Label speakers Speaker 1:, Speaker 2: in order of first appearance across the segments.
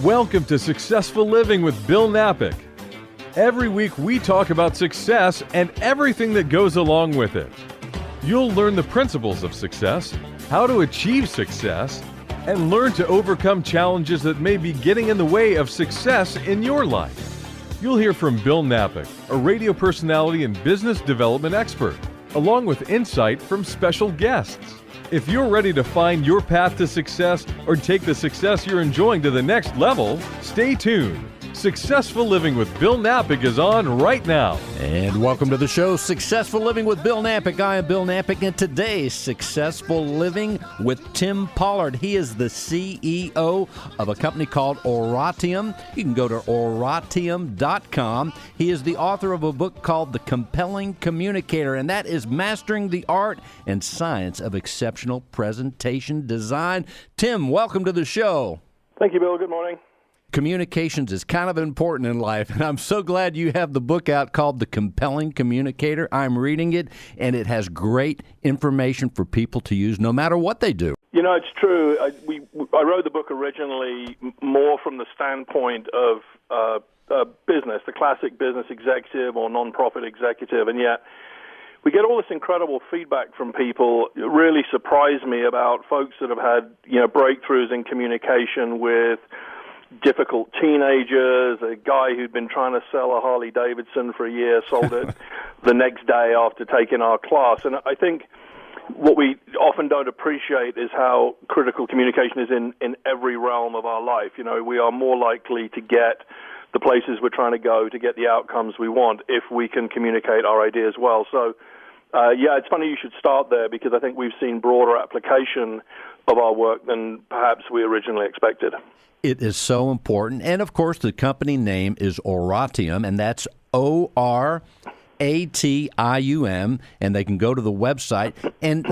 Speaker 1: Welcome to Successful Living with Bill Knapik. Every week we talk about success and everything that goes along with it. You'll learn the principles of success, how to achieve success, and learn to overcome challenges that may be getting in the way of success in your life. You'll hear from Bill Knapik, a radio personality and business development expert, along with insight from special guests. If you're ready to find your path to success or take the success you're enjoying to the next level, stay tuned. Successful Living with Bill Knapik is on right now.
Speaker 2: And welcome to the show, Successful Living with Bill Knapik. I am Bill Knapik, and today's Successful Living with Tim Pollard. He is the CEO of a company called Oratium. You can go to oratium.com. He is the author of a book called The Compelling Communicator, and that is mastering the art and science of exceptional presentation design. Tim, welcome to the show.
Speaker 3: Thank you, Bill. Good morning.
Speaker 2: Communications is kind of important in life, and I'm so glad you have the book out called The Compelling Communicator. I'm reading it, and it has great information for people to use no matter what they do.
Speaker 3: You know, it's true. I wrote the book originally more from the standpoint of business, the classic business executive or nonprofit executive, and yet we get all this incredible feedback from people. It really surprised me about folks that have had, breakthroughs in communication with difficult teenagers, a guy who'd been trying to sell a Harley Davidson for a year, sold it the next day after taking our class. And I think what we often don't appreciate is how critical communication is in every realm of our life. You know, we are more likely to get the places we're trying to go, to get the outcomes we want, if we can communicate our ideas well. So, it's funny you should start there, because I think we've seen broader application of our work than perhaps we originally expected.
Speaker 2: It is so important. And, of course, the company name is Oratium, and that's Oratium, and they can go to the website. And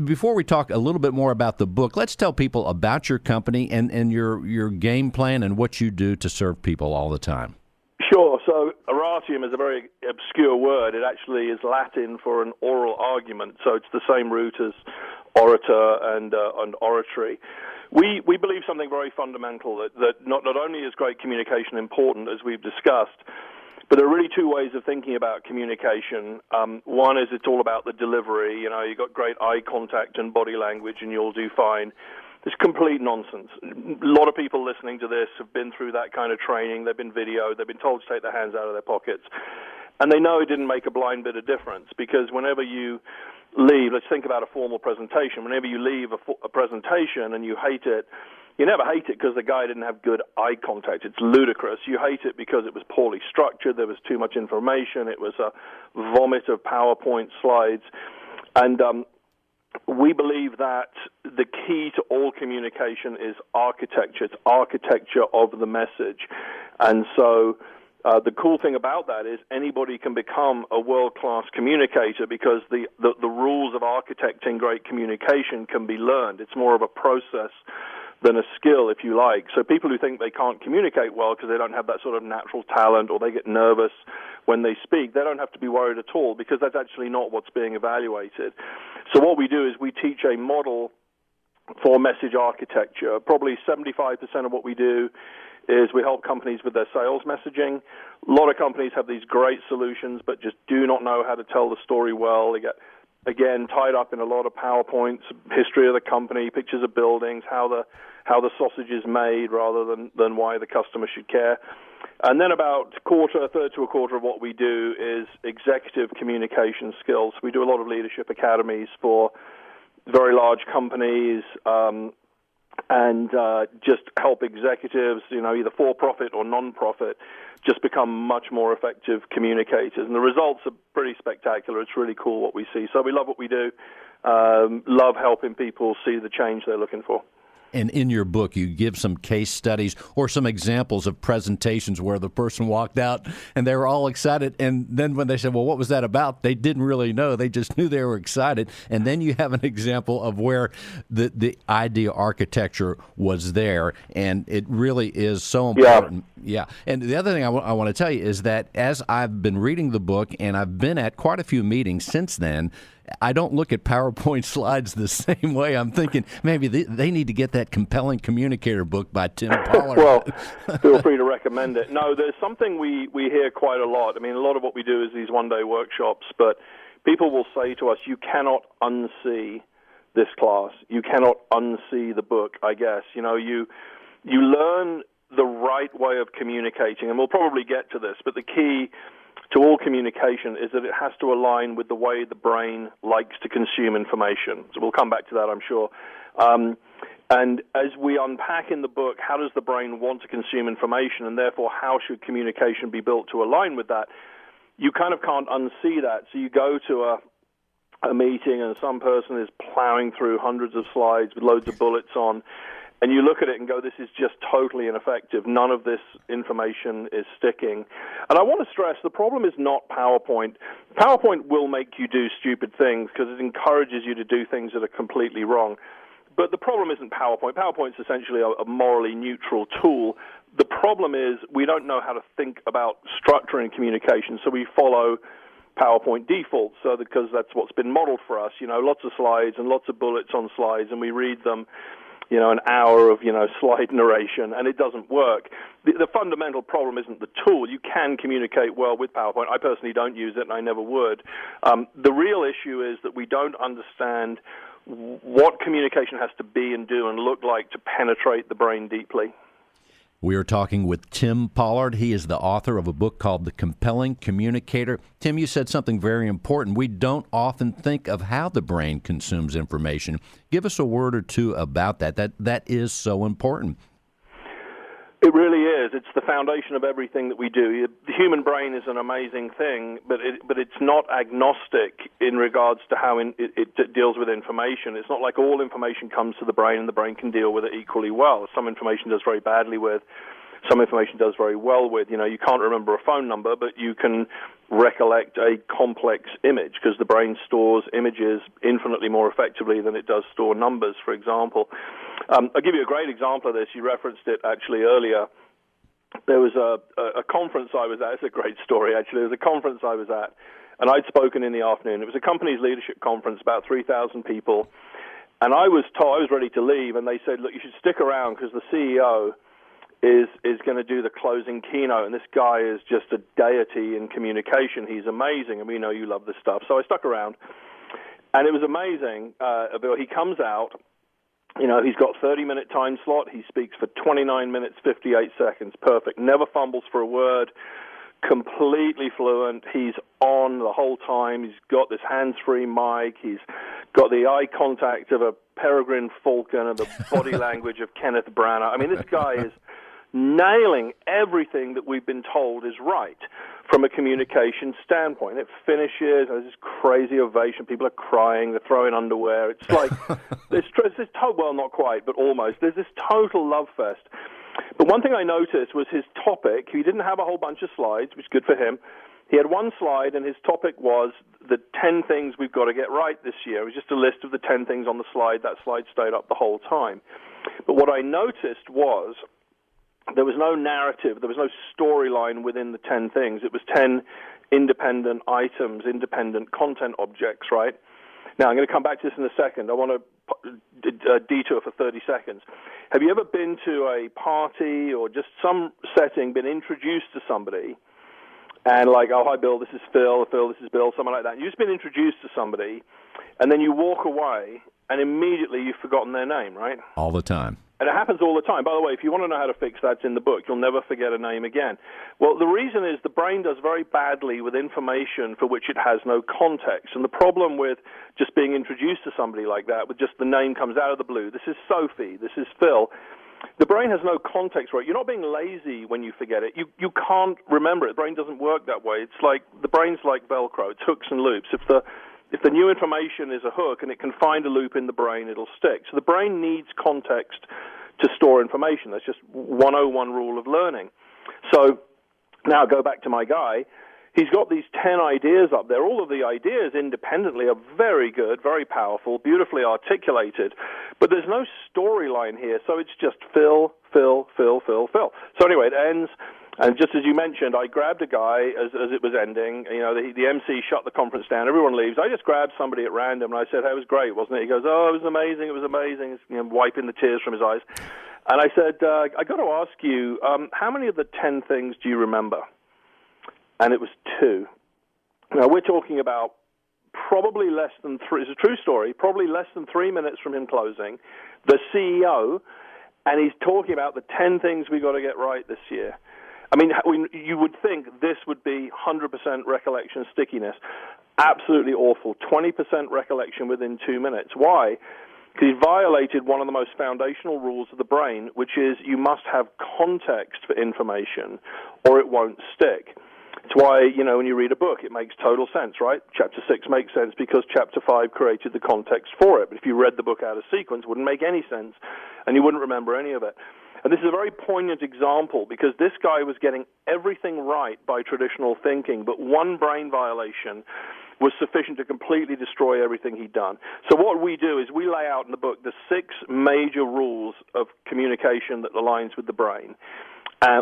Speaker 2: before we talk a little bit more about the book, let's tell people about your company and your game plan and what you do to serve people all the time.
Speaker 3: Sure. So Oratium is a very obscure word. It actually is Latin for an oral argument, so it's the same root as orator and oratory. We believe something very fundamental, that not only is great communication important, as we've discussed, but there are really two ways of thinking about communication. One is it's all about the delivery. You know, you've got great eye contact and body language, and you'll do fine. It's complete nonsense. A lot of people listening to this have been through that kind of training. They've been videoed. They've been told to take their hands out of their pockets. And they know it didn't make a blind bit of difference, because whenever you leave, let's think about a formal presentation. Whenever you leave a presentation and you hate it, you never hate it because the guy didn't have good eye contact. It's ludicrous. You hate it because it was poorly structured, there was too much information, it was a vomit of PowerPoint slides. And we believe that the key to all communication is architecture. It's architecture of the message. And so the cool thing about that is anybody can become a world-class communicator, because the rules of architecting great communication can be learned. It's more of a process than a skill, if you like. So people who think they can't communicate well because they don't have that sort of natural talent, or they get nervous when they speak, they don't have to be worried at all, because that's actually not what's being evaluated. So what we do is we teach a model for message architecture. Probably 75% of what we do is we help companies with their sales messaging. A lot of companies have these great solutions but just do not know how to tell the story well. They get, again, tied up in a lot of PowerPoints, history of the company, pictures of buildings, how the sausage is made, rather than why the customer should care. And then about a third to a quarter of what we do is executive communication skills. We do a lot of leadership academies for very large companies, and just help executives, either for-profit or non-profit, just become much more effective communicators. And the results are pretty spectacular. It's really cool what we see. So we love what we do, love helping people see the change they're looking for.
Speaker 2: And in your book, you give some case studies or some examples of presentations where the person walked out and they were all excited. And then when they said, well, what was that about? They didn't really know. They just knew they were excited. And then you have an example of where the idea architecture was there. And it really is so important. Yeah. And the other thing I want to tell you is that as I've been reading the book, and I've been at quite a few meetings since then, I don't look at PowerPoint slides the same way. I'm thinking maybe they need to get that Compelling Communicator book by Tim Pollard.
Speaker 3: Well, feel free to recommend it. No, there's something we hear quite a lot. I mean, a lot of what we do is these one-day workshops, but people will say to us, you cannot unsee this class. You cannot unsee the book, I guess. You know, you learn the right way of communicating, and we'll probably get to this, but the key to all communication is that it has to align with the way the brain likes to consume information. So we'll come back to that, I'm sure. And as we unpack in the book, how does the brain want to consume information, and therefore how should communication be built to align with that, you kind of can't unsee that. So you go to a meeting and some person is plowing through hundreds of slides with loads of bullets on, and you look at it and go, this is just totally ineffective. None of this information is sticking. And I want to stress, the problem is not PowerPoint. PowerPoint will make you do stupid things because it encourages you to do things that are completely wrong. But the problem isn't PowerPoint. PowerPoint's essentially a morally neutral tool. The problem is we don't know how to think about structuring communication, so we follow PowerPoint defaults, because that's what's been modeled for us. You know, lots of slides and lots of bullets on slides, and we read them, you know, an hour of, slide narration, and it doesn't work. The fundamental problem isn't the tool. You can communicate well with PowerPoint. I personally don't use it, and I never would. The real issue is that we don't understand what communication has to be and do and look like to penetrate the brain deeply.
Speaker 2: We are talking with Tim Pollard. He is the author of a book called The Compelling Communicator. Tim, you said something very important. We don't often think of how the brain consumes information. Give us a word or two about that. That is so important.
Speaker 3: It really is. It's the foundation of everything that we do. The human brain is an amazing thing, but it's not agnostic in regards to how it deals with information. It's not like all information comes to the brain and the brain can deal with it equally well. Some information does very badly with, some information does very well with. You know, you can't remember a phone number, but you can recollect a complex image because the brain stores images infinitely more effectively than it does store numbers, for example. I'll give you a great example of this. You referenced it actually earlier. There was a conference I was at. It's a great story, actually. There was a conference I was at, and I'd spoken in the afternoon. It was a company's leadership conference, about 3,000 people. And I was told, I was ready to leave, and they said, look, you should stick around because the CEO is going to do the closing keynote, and this guy is just a deity in communication. He's amazing, and we know you love this stuff. So I stuck around, and it was amazing. Bill, he comes out. You know, he's got 30-minute time slot. He speaks for 29 minutes, 58 seconds. Perfect. Never fumbles for a word. Completely fluent. He's on the whole time. He's got this hands-free mic. He's got the eye contact of a peregrine falcon and the body language of Kenneth Branagh. I mean, this guy is nailing everything that we've been told is right from a communication standpoint. It finishes, there's this crazy ovation, people are crying, they're throwing underwear. It's like, well, not quite, but almost. There's this total love fest. But one thing I noticed was his topic. He didn't have a whole bunch of slides, which is good for him. He had one slide, and his topic was the 10 things we've got to get right this year. It was just a list of the 10 things on the slide. That slide stayed up the whole time. But what I noticed was there was no narrative, there was no storyline within the 10 things. It was 10 independent items, independent content objects, right? Now, I'm going to come back to this in a second. I want to detour for 30 seconds. Have you ever been to a party or just some setting, been introduced to somebody, and like, oh, hi, Bill, this is Phil, this is Bill, something like that. You've just been introduced to somebody, and then you walk away, and immediately you've forgotten their name, right?
Speaker 2: All the time.
Speaker 3: And it happens all the time. By the way, if you want to know how to fix that, it's in the book. You'll never forget a name again. Well, the reason is the brain does very badly with information for which it has no context. And the problem with just being introduced to somebody like that, with just the name comes out of the blue, this is Sophie, this is Phil, the brain has no context for it. You're not being lazy when you forget it. You can't remember it. The brain doesn't work that way. It's like, the brain's like Velcro. It's hooks and loops. If the new information is a hook and it can find a loop in the brain, it'll stick. So the brain needs context to store information. That's just 101 rule of learning. So now go back to my guy. He's got these 10 ideas up there. All of the ideas independently are very good, very powerful, beautifully articulated, but there's no storyline here, so it's just Phil. So anyway, it ends. And just as you mentioned, I grabbed a guy as it was ending. The MC shut the conference down. Everyone leaves. I just grabbed somebody at random, and I said, "Hey, it was great, wasn't it?" He goes, "Oh, it was amazing. It was amazing." He's, wiping the tears from his eyes. And I said, "I got to ask you, how many of the 10 things do you remember?" And it was 2. Now, we're talking about probably less than 3. It's a true story. Probably less than 3 minutes from him closing, the CEO, and he's talking about the 10 things we got to get right this year. I mean, you would think this would be 100% recollection stickiness. Absolutely awful. 20% recollection within 2 minutes. Why? Because he violated one of the most foundational rules of the brain, which is you must have context for information or it won't stick. It's why, when you read a book, it makes total sense, right? Chapter 6 makes sense because Chapter 5 created the context for it. But if you read the book out of sequence, it wouldn't make any sense, and you wouldn't remember any of it. And this is a very poignant example because this guy was getting everything right by traditional thinking, but one brain violation was sufficient to completely destroy everything he'd done. So what we do is we lay out in the book the 6 major rules of communication that aligns with the brain.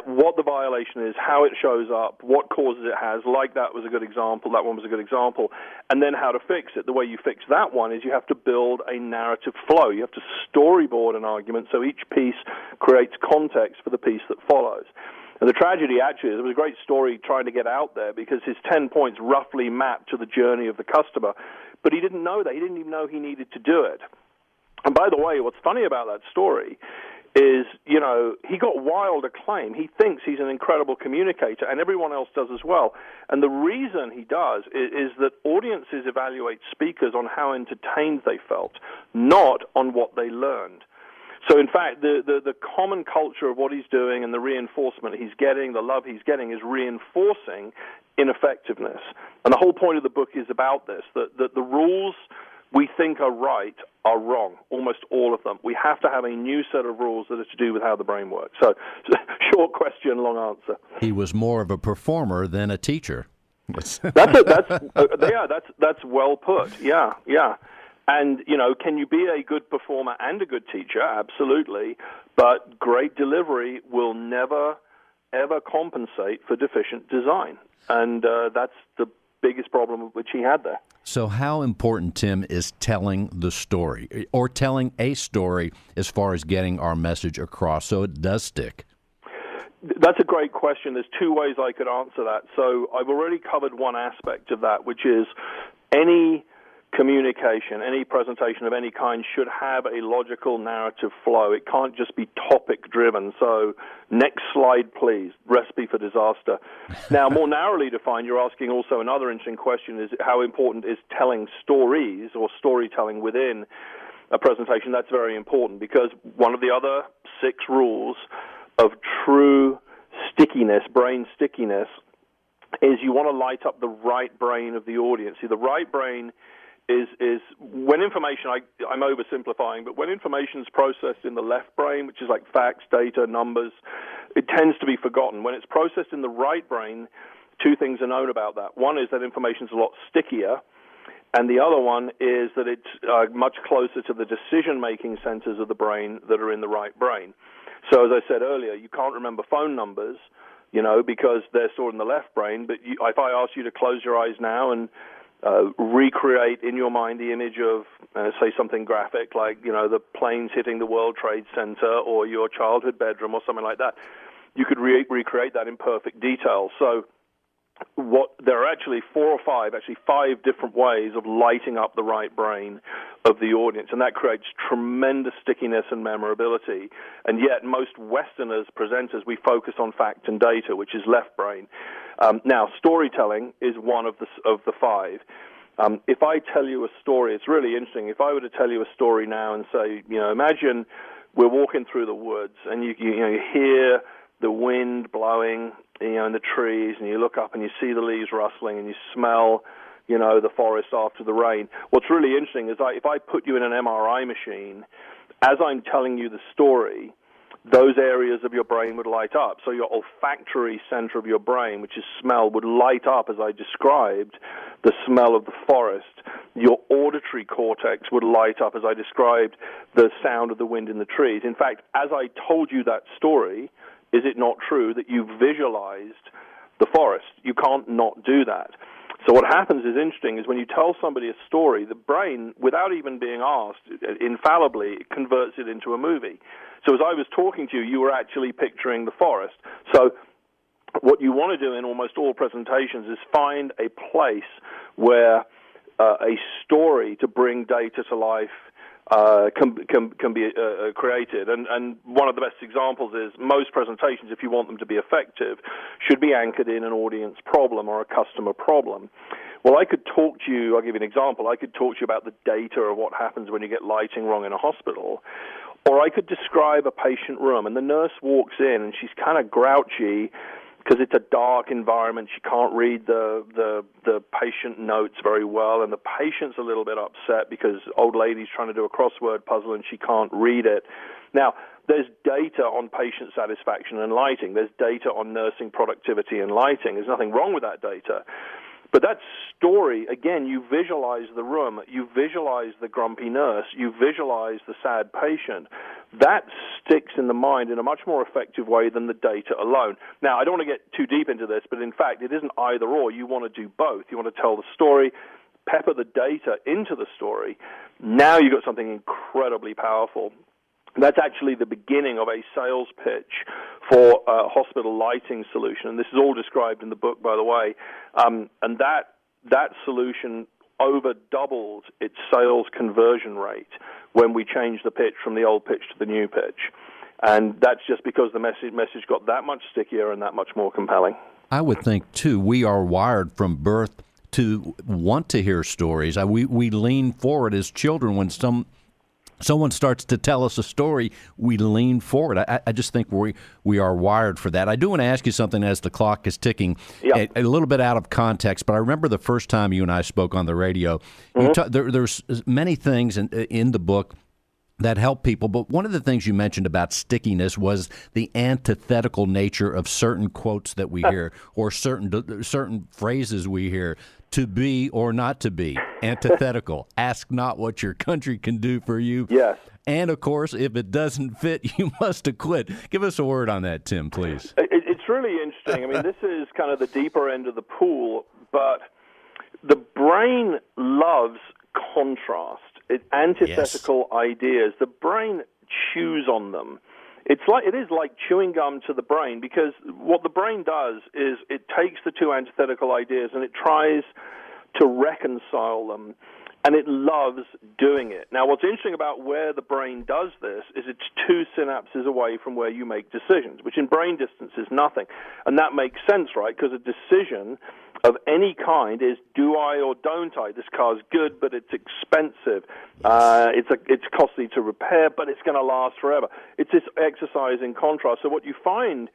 Speaker 3: What the violation is, how it shows up, what causes it has, like that was a good example, that one was a good example, and then how to fix it. The way you fix that one is you have to build a narrative flow. You have to storyboard an argument so each piece creates context for the piece that follows. And the tragedy actually is, it was a great story trying to get out there because his 10 points roughly mapped to the journey of the customer, but he didn't know that. He didn't even know he needed to do it. And by the way, what's funny about that story is, he got wild acclaim. He thinks he's an incredible communicator, and everyone else does as well. And the reason he does is that audiences evaluate speakers on how entertained they felt, not on what they learned. So, in fact, the common culture of what he's doing and the reinforcement he's getting, the love he's getting, is reinforcing ineffectiveness. And the whole point of the book is about this, that the rules we think are right are wrong, almost all of them. We have to have a new set of rules that are to do with how the brain works. So, short question, long answer.
Speaker 2: He was more of a performer than a teacher.
Speaker 3: That's well put. Yeah. And, can you be a good performer and a good teacher? Absolutely. But great delivery will never, ever compensate for deficient design. And that's the biggest problem which he had there.
Speaker 2: So how important, Tim, is telling the story or telling a story as far as getting our message across so it does stick?
Speaker 3: That's a great question. There's 2 ways I could answer that. So I've already covered one aspect of that, which is any communication, any presentation of any kind should have a logical narrative flow. It can't just be topic-driven. So next slide, please. Recipe for disaster. Now, more narrowly defined, you're asking also another interesting question, is how important is telling stories or storytelling within a presentation? That's very important because one of the other 6 rules of true stickiness, brain stickiness, is you want to light up the right brain of the audience. See, the right brain is when information, I'm oversimplifying, but when information is processed in the left brain, which is like facts, data, numbers, it tends to be forgotten. When it's processed in the right brain, 2 things are known about that. One is that information is a lot stickier, and the other one is that it's much closer to the decision-making centers of the brain that are in the right brain. So as I said earlier, you can't remember phone numbers, because they're stored in the left brain, but if I ask you to close your eyes now and recreate in your mind the image of, say, something graphic like, the planes hitting the World Trade Center or your childhood bedroom or something like that, you could recreate that in perfect detail. So there are actually 5 different ways of lighting up the right brain of the audience, and that creates tremendous stickiness and memorability. And yet most Westerners, presenters, we focus on fact and data, which is left brain. Now, storytelling is one of the 5. If I tell you a story, it's really interesting. If I were to tell you a story now and say, imagine we're walking through the woods and you hear the wind blowing, in the trees, and you look up and you see the leaves rustling and you smell, the forest after the rain. What's really interesting is if I put you in an MRI machine, as I'm telling you the story, those areas of your brain would light up. So your olfactory center of your brain, which is smell, would light up as I described the smell of the forest. Your auditory cortex would light up as I described the sound of the wind in the trees. In fact, as I told you that story, is it not true that you visualized the forest? You can't not do that. So what happens is interesting is when you tell somebody a story, the brain, without even being asked, infallibly converts it into a movie. So as I was talking to you, you were actually picturing the forest. So what you want to do in almost all presentations is find a place where a story to bring data to life can be created. And one of the best examples is most presentations, if you want them to be effective, should be anchored in an audience problem or a customer problem. Well, I could talk to you, I'll give you an example, I could talk to you about the data of what happens when you get lighting wrong in a hospital, or I could describe a patient room, and the nurse walks in and she's kind of grouchy because it's a dark environment. She can't read the patient notes very well, and the patient's a little bit upset because old lady's trying to do a crossword puzzle and she can't read it. Now, there's data on patient satisfaction and lighting. There's data on nursing productivity and lighting. There's nothing wrong with that data. But that story, again, you visualize the room, you visualize the grumpy nurse, you visualize the sad patient. That sticks in the mind in a much more effective way than the data alone. Now, I don't want to get too deep into this, but in fact, it isn't either or. You want to do both. You want to tell the story, pepper the data into the story. Now you've got something incredibly powerful. That's actually the beginning of a sales pitch for a hospital lighting solution. And this is all described in the book, by the way. And that solution over doubled its sales conversion rate when we changed the pitch from the old pitch to the new pitch. And that's just because the message got that much stickier and that much more compelling.
Speaker 2: I would think, too, we are wired from birth to want to hear stories. We lean forward as children when someone starts to tell us a story, we lean forward. I just think we are wired for that. I do want to ask you something as the clock is ticking, a little bit out of context, but I remember the first time you and I spoke on the radio. There's many things in the book that help people, but one of the things you mentioned about stickiness was the antithetical nature of certain quotes that we hear or certain phrases we hear. To be or not to be, antithetical. Ask not what your country can do for you.
Speaker 3: Yes.
Speaker 2: And, of course, if it doesn't fit, you must acquit. Give us a word on that, Tim, please.
Speaker 3: It's really interesting. I mean, this is kind of the deeper end of the pool, but the brain loves contrast. Antithetical ideas. The brain chews on them. It is like chewing gum to the brain, because what the brain does is it takes the two antithetical ideas and it tries to reconcile them, and it loves doing it. Now, what's interesting about where the brain does this is it's two synapses away from where you make decisions, which in brain distance is nothing. And that makes sense, right? Because a decision of any kind is do I or don't I? This car's good, but it's expensive. It's costly to repair, but it's going to last forever. It's this exercise in contrast. So what you find,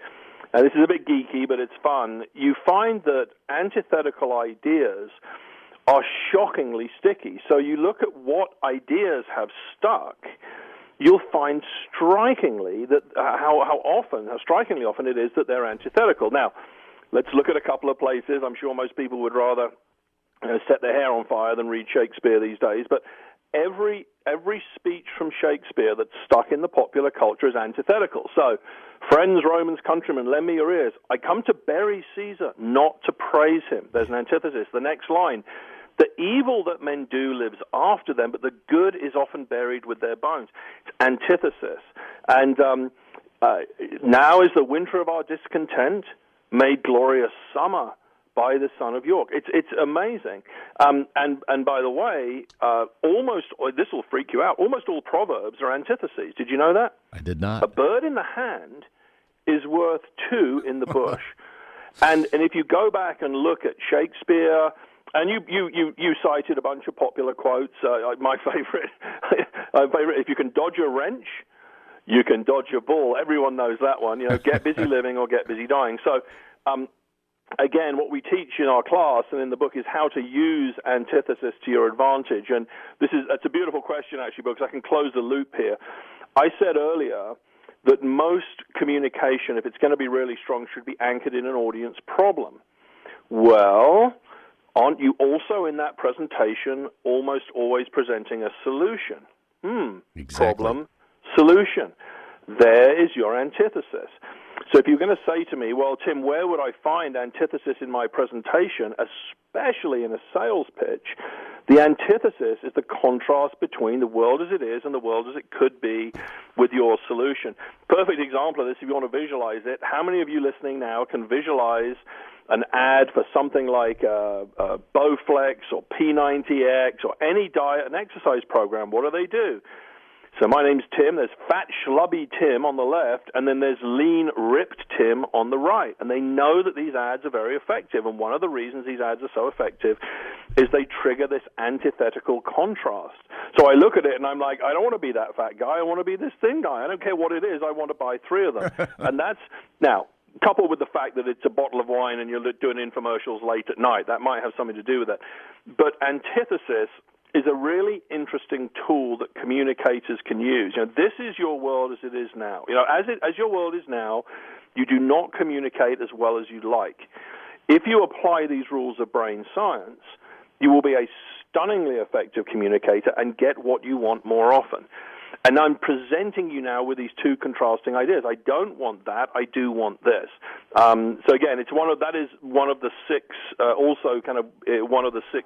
Speaker 3: and this is a bit geeky, but it's fun, you find that antithetical ideas are shockingly sticky. So you look at what ideas have stuck, you'll find strikingly that how strikingly often it is that they're antithetical. Now, let's look at a couple of places. I'm sure most people would rather set their hair on fire than read Shakespeare these days, but every speech from Shakespeare that's stuck in the popular culture is antithetical. So, friends, Romans, countrymen, lend me your ears. I come to bury Caesar, not to praise him. There's an antithesis. The next line, the evil that men do lives after them, but the good is often buried with their bones. It's antithesis. And now is the winter of our discontent made glorious summer by the son of York. It's amazing. And by the way, this will freak you out, almost all proverbs are antitheses. Did you know that?
Speaker 2: I did not.
Speaker 3: A bird in the hand is worth two in the bush. and if you go back and look at Shakespeare, and you cited a bunch of popular quotes, my favorite, if you can dodge a wrench, you can dodge a ball. Everyone knows that one. Get busy living or get busy dying. So, again, what we teach in our class and in the book is how to use antithesis to your advantage. And it's a beautiful question, actually, because I can close the loop here. I said earlier that most communication, if it's going to be really strong, should be anchored in an audience problem. Well, aren't you also in that presentation almost always presenting a solution?
Speaker 2: Exactly.
Speaker 3: Problem, solution. There is your antithesis. So if you're going to say to me, well, Tim, where would I find antithesis in my presentation, especially in a sales pitch? The antithesis is the contrast between the world as it is and the world as it could be with your solution. Perfect example of this, if you want to visualize it, how many of you listening now can visualize an ad for something like Bowflex or P90X or any diet and exercise program? What do? So my name's Tim. There's fat, schlubby Tim on the left, and then there's lean, ripped Tim on the right. And they know that these ads are very effective, and one of the reasons these ads are so effective is they trigger this antithetical contrast. So I look at it, and I'm like, I don't want to be that fat guy. I want to be this thin guy. I don't care what it is. I want to buy 3 of them. And that's now, coupled with the fact that it's a bottle of wine and you're doing infomercials late at night, that might have something to do with it. But antithesis is a really interesting tool that communicators can use. This is your world as it is now. As your world is now, you do not communicate as well as you'd like. If you apply these rules of brain science, you will be a stunningly effective communicator and get what you want more often. And I'm presenting you now with these 2 contrasting ideas. I don't want that. I do want this. So again, that is one of the 6, also kind of one of the 6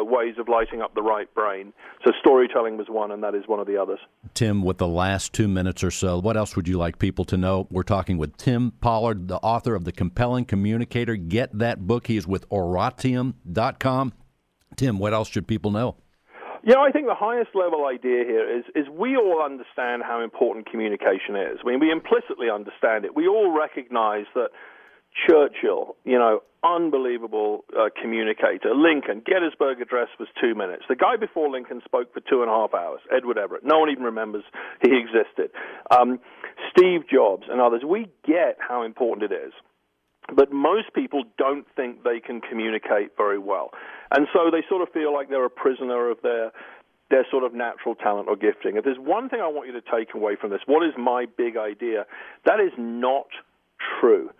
Speaker 3: ways of lighting up the right brain. So storytelling was one, and that is one of the others.
Speaker 2: Tim, with the last 2 minutes or so, what else would you like people to know? We're talking with Tim Pollard, the author of The Compelling Communicator. Get that book. He is with Oratium.com. Tim, what else should people know?
Speaker 3: I think the highest level idea here is we all understand how important communication is. I mean, we implicitly understand it. We all recognize that Churchill, unbelievable communicator. Lincoln, Gettysburg Address was 2 minutes. The guy before Lincoln spoke for 2.5 hours, Edward Everett. No one even remembers he existed. Steve Jobs and others. We get how important it is. But most people don't think they can communicate very well. And so they sort of feel like they're a prisoner of their sort of natural talent or gifting. If there's one thing I want you to take away from this, what is my big idea? That is not true.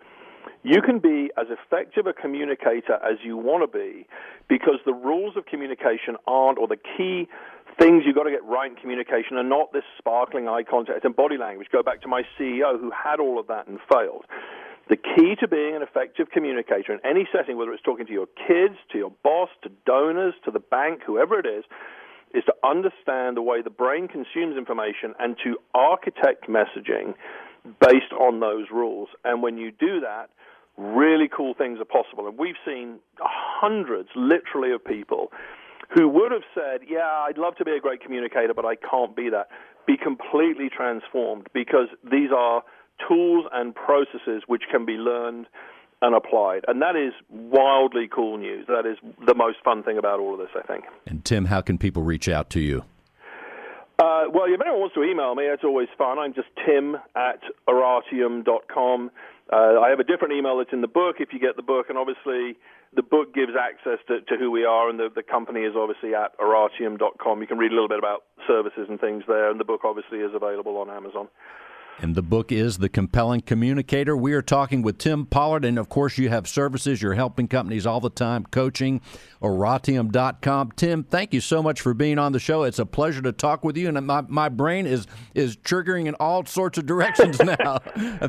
Speaker 3: You can be as effective a communicator as you want to be because the rules of communication aren't, or the key things you've got to get right in communication are not this sparkling eye contact and body language. Go back to my CEO who had all of that and failed. The key to being an effective communicator in any setting, whether it's talking to your kids, to your boss, to donors, to the bank, whoever it is to understand the way the brain consumes information and to architect messaging based on those rules. And when you do that, really cool things are possible. And we've seen hundreds, literally, of people who would have said, yeah, I'd love to be a great communicator, but I can't be that, be completely transformed because these are tools and processes which can be learned and applied. And that is wildly cool news. That is the most fun thing about all of this, I think.
Speaker 2: And Tim, how can people reach out to you?
Speaker 3: Well, if anyone wants to email me, it's always fun. I'm just tim@oratium.com. I have a different email that's in the book if you get the book, and obviously the book gives access to who we are, and the company is obviously at oratium.com. You can read a little bit about services and things there, and the book obviously is available on Amazon.
Speaker 2: And the book is The Compelling Communicator. We are talking with Tim Pollard, and of course you have services. You're helping companies all the time, coaching, Oratium.com. Tim, thank you so much for being on the show. It's a pleasure to talk with you, and my brain is triggering in all sorts of directions now.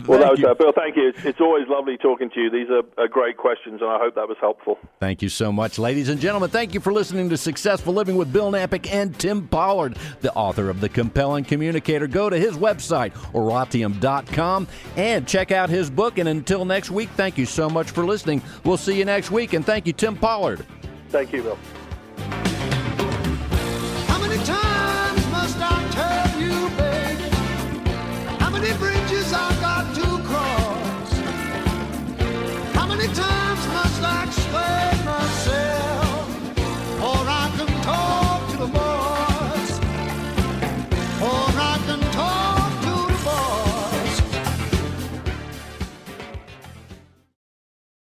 Speaker 3: Well, Bill, thank you. It's always lovely talking to you. These are great questions, and I hope that was helpful.
Speaker 2: Thank you so much, ladies and gentlemen. Thank you for listening to Successful Living with Bill Knapik and Tim Pollard, the author of The Compelling Communicator. Go to his website, Oratium.com, and check out his book. And until next week, thank you so much for listening. We'll see you next week, and thank you, Tim Pollard.
Speaker 3: Thank you, Bill.
Speaker 4: How many times must I tell you, baby? How many